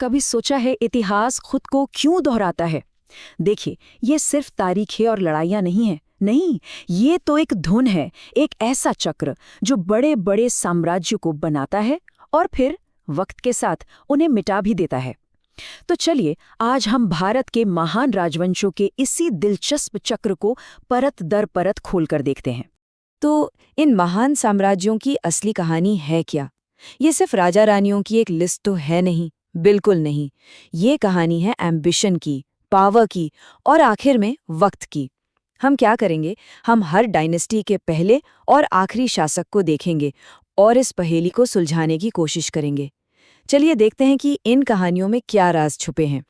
कभी सोचा है इतिहास खुद को क्यों दोहराता है? देखिए, ये सिर्फ तारीखें और लड़ाइयाँ नहीं हैं। नहीं, ये तो एक धुन है, एक ऐसा चक्र जो बड़े बड़े साम्राज्य को बनाता है और फिर वक्त के साथ उन्हें मिटा भी देता है। तो चलिए, आज हम भारत के महान राजवंशों के इसी दिलचस्प चक्र को परत दर परत खोलकर देखते हैं। तो इन महान साम्राज्यों की असली कहानी है क्या? ये सिर्फ राजा रानियों की एक लिस्ट तो है नहीं, बिल्कुल नहीं। ये कहानी है एम्बिशन की, पावर की और आखिर में वक्त की। हम क्या करेंगे? हम हर डायनेस्टी के पहले और आखिरी शासक को देखेंगे और इस पहेली को सुलझाने की कोशिश करेंगे। चलिए देखते हैं कि इन कहानियों में क्या राज छुपे हैं।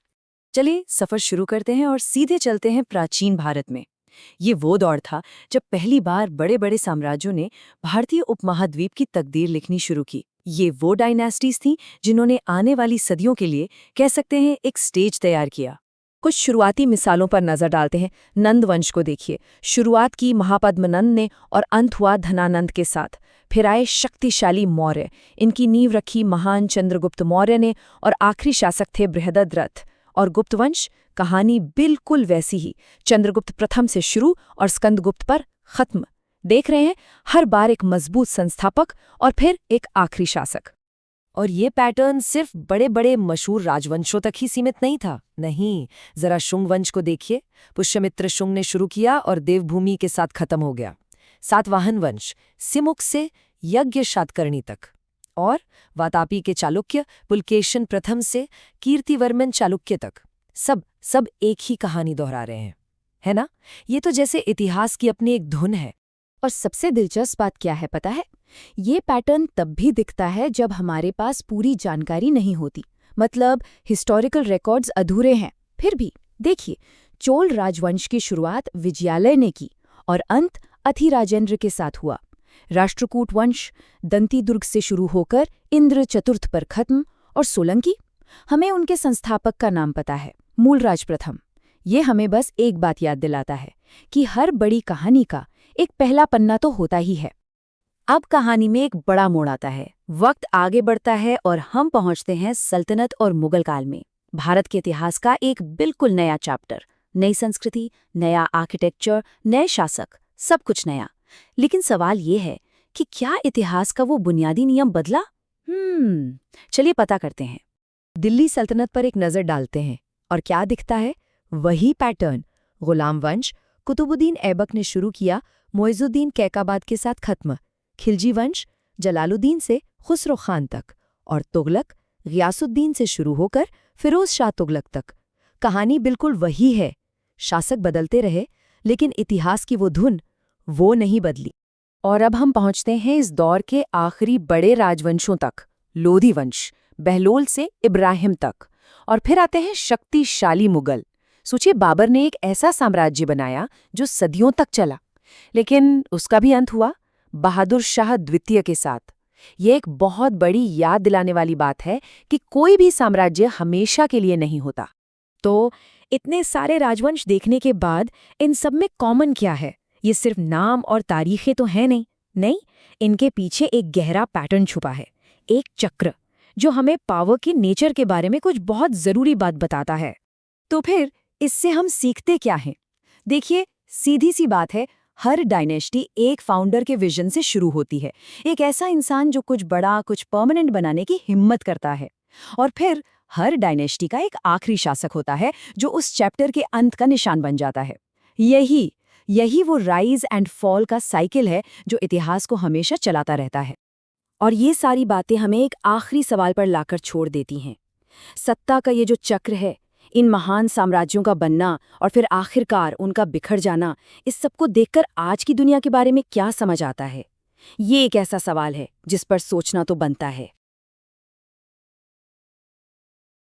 चलिए सफर शुरू करते हैं और सीधे चलते हैं प्राचीन भारत में। ये वो दौर था जब पहली बार बड़े बड़े साम्राज्यों ने भारतीय उपमहाद्वीप की तकदीर लिखनी शुरू की। ये वो डायनेस्टीज थीं जिन्होंने आने वाली सदियों के लिए कह सकते हैं एक स्टेज तैयार किया। कुछ शुरुआती मिसालों पर नजर डालते हैं। नंद वंश को देखिए। शुरुआत की महापद्मनंद ने और अंत हुआ धनानंद के साथ। फिर आए शक्तिशाली मौर्य, इनकी नींव रखी महान चंद्रगुप्त मौर्य ने और आखिरी शासक थे बृहदरथ। और गुप्तवंश कहानी बिल्कुल वैसी ही, चंद्रगुप्त प्रथम से शुरू और स्कंदगुप्त पर खत्म। देख रहे हैं, हर बार एक मजबूत संस्थापक और फिर एक आखिरी शासक। और ये पैटर्न सिर्फ बड़े बड़े मशहूर राजवंशों तक ही सीमित नहीं था। नहीं, जरा शुंग वंश को देखिए। पुष्यमित्र शुंग ने शुरू किया और देवभूमि के साथ खत्म हो गया। सातवाहन वंश सिमुक से यज्ञ शातकर्णी तक, और वातापी के चालुक्य पुलकेशन प्रथम से कीर्तिवर्मन चालुक्य तक, सब एक ही कहानी दोहरा रहे हैं, है ना? ये तो जैसे इतिहास की अपनी एक धुन है। और सबसे दिलचस्प बात क्या है पता है? ये पैटर्न तब भी दिखता है जब हमारे पास पूरी जानकारी नहीं होती, मतलब हिस्टोरिकल रिकॉर्ड्स अधूरे हैं। फिर भी देखिए, चोल राजवंश की शुरुआत विजयालय ने की और अंत अथिराजेंद्र के साथ हुआ। राष्ट्रकूट वंश दंतीदुर्ग से शुरू होकर इंद्र चतुर्थ पर खत्म। और सोलंकी, हमें उनके संस्थापक का नाम पता है, मूलराज प्रथम। ये हमें बस एक बात याद दिलाता है कि हर बड़ी कहानी का एक पहला पन्ना तो होता ही है। अब कहानी में एक बड़ा मोड़ आता है, वक्त आगे बढ़ता है और हम पहुंचते हैं सल्तनत और मुगल काल में। भारत के इतिहास का एक बिल्कुल नया चैप्टर, नई संस्कृति, नया आर्किटेक्चर, नए शासक, सब कुछ नया। लेकिन सवाल ये है कि क्या इतिहास का वो बुनियादी नियम बदला? चलिए पता करते हैं। दिल्ली सल्तनत पर एक नज़र डालते हैं और क्या दिखता है? वही पैटर्न। गुलाम वंश कुतुबुद्दीन ऐबक ने शुरू किया, मुइज़ुद्दीन कैकाबाद के साथ खत्म। खिलजी वंश जलालुद्दीन से खुसरो खान तक, और तुगलक गियासुद्दीन से शुरू होकर फिरोज शाह तुगलक तक। कहानी बिल्कुल वही है, शासक बदलते रहे लेकिन इतिहास की वो धुन वो नहीं बदली। और अब हम पहुंचते हैं इस दौर के आखिरी बड़े राजवंशों तक, लोधी वंश बहलोल से इब्राहिम तक। और फिर आते हैं शक्तिशाली मुगल। सोचिए, बाबर ने एक ऐसा साम्राज्य बनाया जो सदियों तक चला, लेकिन उसका भी अंत हुआ बहादुर शाह द्वितीय के साथ। ये एक बहुत बड़ी याद दिलाने वाली बात है कि कोई भी साम्राज्य हमेशा के लिए नहीं होता। तो इतने सारे राजवंश देखने के बाद इन सब में कॉमन क्या है? ये सिर्फ नाम और तारीखें तो हैं नहीं, इनके पीछे एक गहरा पैटर्न छुपा है, एक चक्र जो हमें पावर के नेचर के बारे में कुछ बहुत जरूरी बात बताता है। तो फिर इससे हम सीखते क्या हैं? देखिए, सीधी सी बात है, हर डायनेस्टी एक फाउंडर के विजन से शुरू होती है, एक ऐसा इंसान जो कुछ बड़ा, कुछ परमानेंट बनाने की हिम्मत करता है। और फिर हर डायनेस्टी का एक आखिरी शासक होता है जो उस चैप्टर के अंत का निशान बन जाता है। यही वो राइज एंड फॉल का साइकिल है जो इतिहास को हमेशा चलाता रहता है। और ये सारी बातें हमें एक आखिरी सवाल पर लाकर छोड़ देती हैं। सत्ता का ये जो चक्र है, इन महान साम्राज्यों का बनना और फिर आखिरकार उनका बिखर जाना, इस सबको देखकर आज की दुनिया के बारे में क्या समझ आता है? ये एक ऐसा सवाल है जिस पर सोचना तो बनता है।